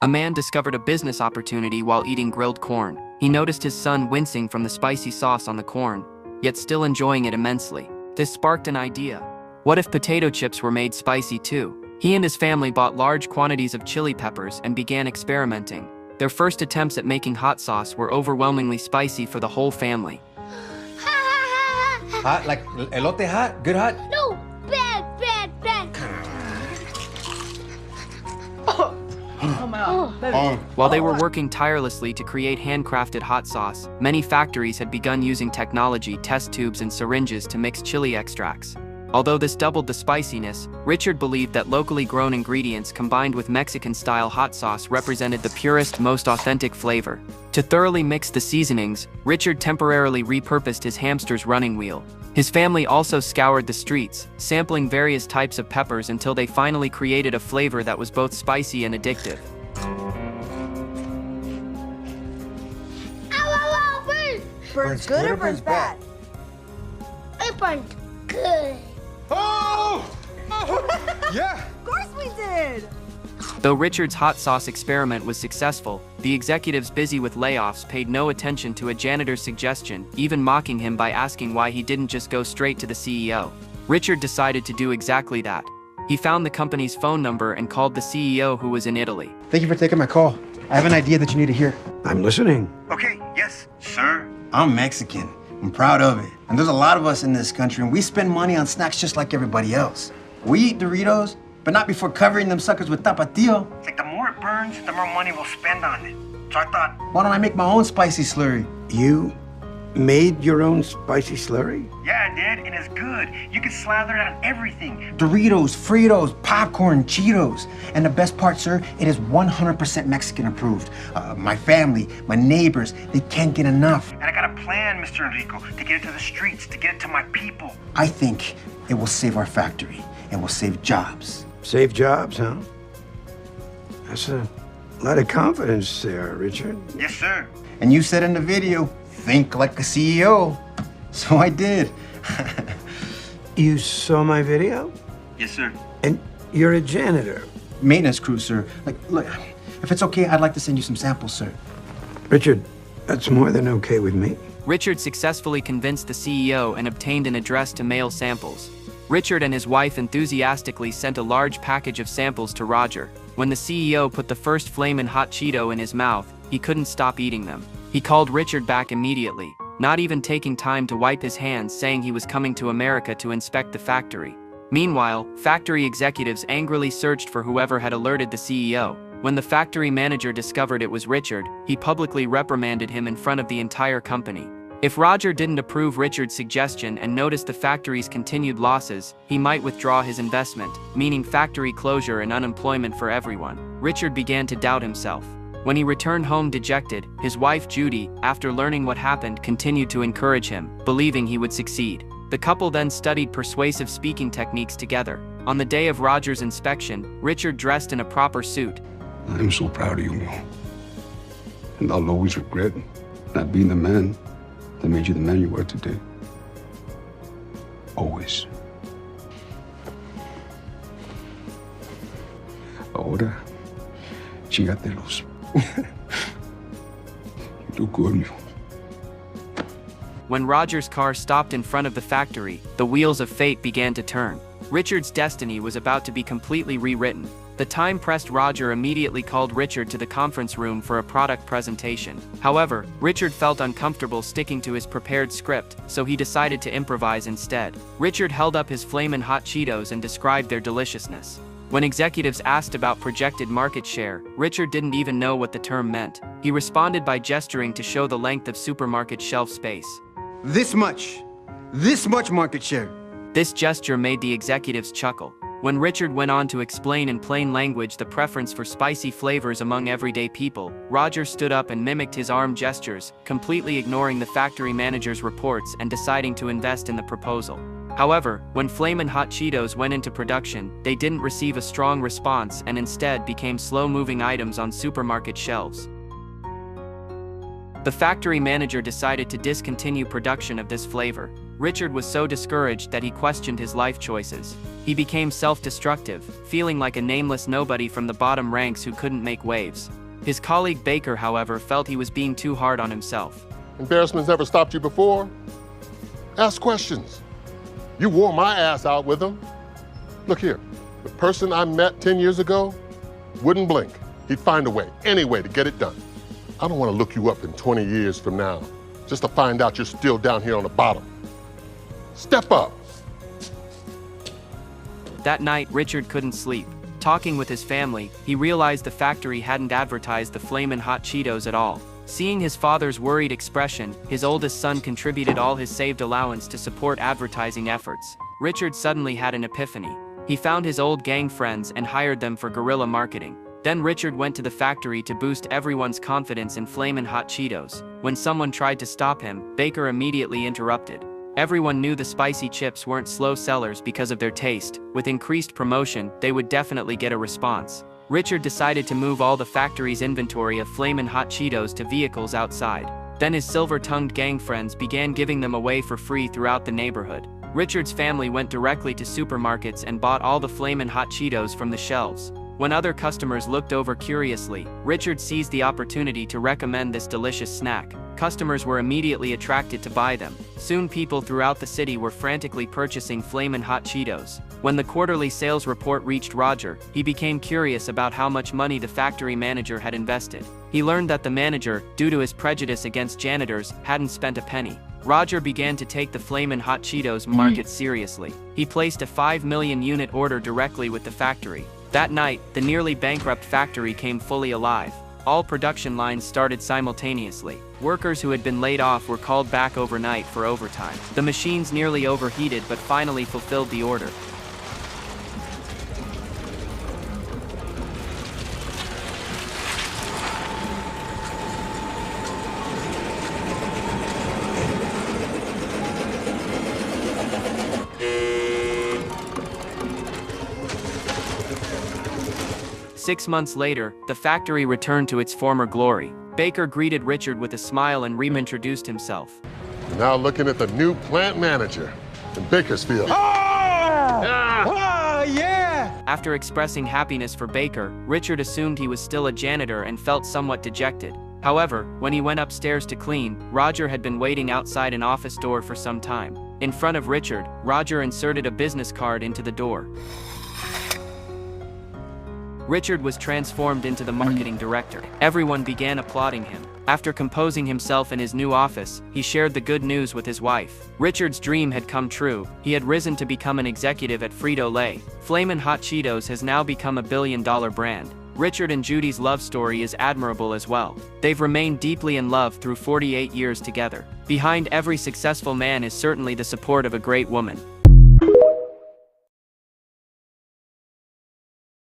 A man discovered a business opportunity while eating grilled corn. He noticed his son wincing from the spicy sauce on the corn, yet still enjoying it immensely. This sparked an idea. What if potato chips were made spicy too? He and his family bought large quantities of chili peppers and began experimenting. Their first attempts at making hot sauce were overwhelmingly spicy for the whole family. Hot, like elote hot? Good hot? No, bad. While they were working tirelessly to create handcrafted hot sauce, many factories had begun using technology, test tubes, and syringes to mix chili extracts. Although this doubled the spiciness, Richard believed that locally grown ingredients combined with Mexican-style hot sauce represented the purest, most authentic flavor. To thoroughly mix the seasonings, Richard temporarily repurposed his hamster's running wheel. His family also scoured the streets, sampling various types of peppers until they finally created a flavor that was both spicy and addictive. Ow, burn! Burns good or burns bad? It burned good. Oh! Yeah! Of course we did! Though Richard's hot sauce experiment was successful, the executives busy with layoffs paid no attention to a janitor's suggestion, even mocking him by asking why he didn't just go straight to the CEO. Richard decided to do exactly that. He found the company's phone number and called the CEO, who was in Italy. Thank you for taking my call. I have an idea that you need to hear. I'm listening. Okay, yes, sir. I'm Mexican. I'm proud of it. And there's a lot of us in this country, and we spend money on snacks just like everybody else. We eat Doritos, but not before covering them suckers with tapatio. It's like the more it burns, the more money we'll spend on it. So I thought, why don't I make my own spicy slurry? You made your own spicy slurry? Yeah, I did, and it's good. You can slather it on everything. Doritos, Fritos, popcorn, Cheetos. And the best part, sir, it is 100% Mexican approved. My family, my neighbors, they can't get enough. And I got a plan, Mr. Enrico, to get it to the streets, to get it to my people. I think it will save our factory, and will save jobs. Save jobs, huh? That's a lot of confidence there, Richard. Yes, sir. And you said in the video, think like a CEO. So I did. You saw my video? Yes, sir. And you're a janitor. Maintenance crew, sir. Look, if it's okay, I'd like to send you some samples, sir. Richard, that's more than okay with me. Richard successfully convinced the CEO and obtained an address to mail samples. Richard and his wife enthusiastically sent a large package of samples to Roger. When the CEO put the first flamin' hot Cheeto in his mouth, he couldn't stop eating them. He called Richard back immediately, not even taking time to wipe his hands, saying he was coming to America to inspect the factory. Meanwhile, factory executives angrily searched for whoever had alerted the CEO. When the factory manager discovered it was Richard, he publicly reprimanded him in front of the entire company. If Roger didn't approve Richard's suggestion and noticed the factory's continued losses, he might withdraw his investment, meaning factory closure and unemployment for everyone. Richard began to doubt himself. When he returned home dejected, his wife Judy, after learning what happened, continued to encourage him, believing he would succeed. The couple then studied persuasive speaking techniques together. On the day of Roger's inspection, Richard dressed in a proper suit. I'm so proud of you, Mo. And I'll always regret not being the man that made you the man you are today. Always. Ahora, chingatelos. You do good, Mo. When Roger's car stopped in front of the factory, the wheels of fate began to turn. Richard's destiny was about to be completely rewritten. The time-pressed Roger immediately called Richard to the conference room for a product presentation. However, Richard felt uncomfortable sticking to his prepared script, so he decided to improvise instead. Richard held up his flamin' hot Cheetos and described their deliciousness. When executives asked about projected market share, Richard didn't even know what the term meant. He responded by gesturing to show the length of supermarket shelf space. This much market share. This gesture made the executives chuckle. When Richard went on to explain in plain language the preference for spicy flavors among everyday people, Roger stood up and mimicked his arm gestures, completely ignoring the factory manager's reports and deciding to invest in the proposal. However, when Flamin' Hot Cheetos went into production, they didn't receive a strong response and instead became slow-moving items on supermarket shelves. The factory manager decided to discontinue production of this flavor. Richard was so discouraged that he questioned his life choices. He became self-destructive, feeling like a nameless nobody from the bottom ranks who couldn't make waves. His colleague Baker, however, felt he was being too hard on himself. Embarrassment's never stopped you before? Ask questions. You wore my ass out with him. Look here, the person I met 10 years ago wouldn't blink. He'd find a way, any way to get it done. I don't want to look you up in 20 years from now, just to find out you're still down here on the bottom. Step up. That night, Richard couldn't sleep. Talking with his family, he realized the factory hadn't advertised the Flamin' Hot Cheetos at all. Seeing his father's worried expression, his oldest son contributed all his saved allowance to support advertising efforts. Richard suddenly had an epiphany. He found his old gang friends and hired them for guerrilla marketing. Then Richard went to the factory to boost everyone's confidence in Flamin' Hot Cheetos. When someone tried to stop him, Baker immediately interrupted. Everyone knew the spicy chips weren't slow sellers because of their taste. With increased promotion, they would definitely get a response. Richard decided to move all the factory's inventory of Flamin' Hot Cheetos to vehicles outside. Then his silver-tongued gang friends began giving them away for free throughout the neighborhood. Richard's family went directly to supermarkets and bought all the Flamin' Hot Cheetos from the shelves. When other customers looked over curiously, Richard seized the opportunity to recommend this delicious snack. Customers were immediately attracted to buy them. Soon people throughout the city were frantically purchasing Flamin' Hot Cheetos. When the quarterly sales report reached Roger, he became curious about how much money the factory manager had invested. He learned that the manager, due to his prejudice against janitors, hadn't spent a penny. Roger began to take the Flamin' Hot Cheetos market seriously. He placed a 5 million unit order directly with the factory. That night, the nearly bankrupt factory came fully alive. All production lines started simultaneously. Workers who had been laid off were called back overnight for overtime. The machines nearly overheated but finally fulfilled the order. Six months later, the factory returned to its former glory. Baker greeted Richard with a smile and reintroduced himself. You're now looking at the new plant manager in Bakersfield. Yeah! After expressing happiness for Baker, Richard assumed he was still a janitor and felt somewhat dejected. However, when he went upstairs to clean, Roger had been waiting outside an office door for some time. In front of Richard, Roger inserted a business card into the door. Richard was transformed into the marketing director. Everyone began applauding him. After composing himself in his new office, he shared the good news with his wife. Richard's dream had come true. He had risen to become an executive at Frito-Lay. Flamin' Hot Cheetos has now become a billion-dollar brand. Richard and Judy's love story is admirable as well. They've remained deeply in love through 48 years together. Behind every successful man is certainly the support of a great woman.